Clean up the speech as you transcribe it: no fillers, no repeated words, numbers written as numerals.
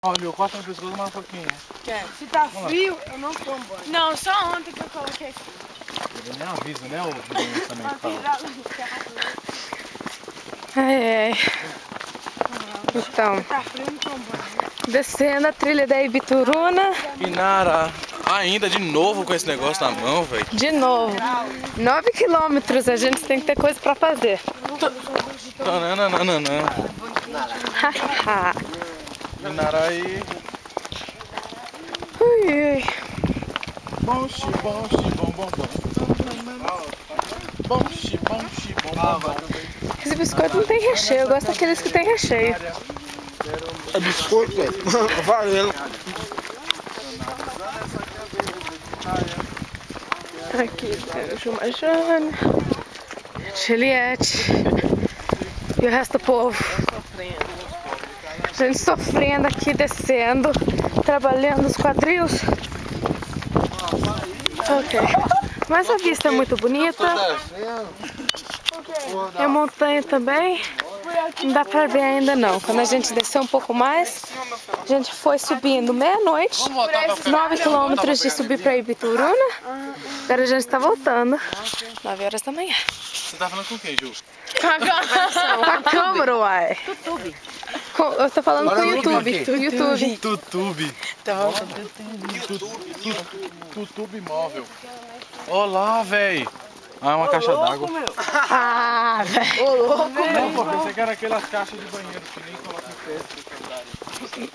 Olha, eu corto no pescoço mais um pouquinho. Quer? Se tá frio, eu não tomo banho. Não, só ontem que eu coloquei aqui. Ele nem avisa, né? O menino também fala. Ai, ai. Então, Tá frio, eu não tomo banho. descendo a trilha da Ibituruna. Inara, ainda de novo com esse negócio na mão, velho. De novo. 9 quilômetros, a gente tem que ter coisa pra fazer. Tananana. Hahaha. Inara aí. Ui, ui. Bom, xi, bom, xi, bom, bom, bom. Bom, xi, bom, xi, bom, bom, bom. Esse biscoito não tem recheio, eu gosto daqueles que tem recheio. É biscoito, velho. Valendo. Aqui tem o Jumajane, Juliette e o resto do povo. Gente sofrendo aqui, descendo, trabalhando os quadris. Ok. Mas a vista é muito bonita. E a montanha também. Não dá pra ver ainda não. Quando a gente desceu um pouco mais, a gente foi subindo meia-noite, 9 quilômetros de subir pra Ibituruna. Agora a gente tá voltando, 9 horas da manhã. Você tá falando com quem, Ju? Com a câmera, uai. Eu tô falando com o YouTube. YouTube. Tutube. Tutube móvel. Olá, velho. Ah, é uma caixa d'água. Ah, velho. Não, pô, pensei que era aquelas caixas de banheiro que nem coloca em pé.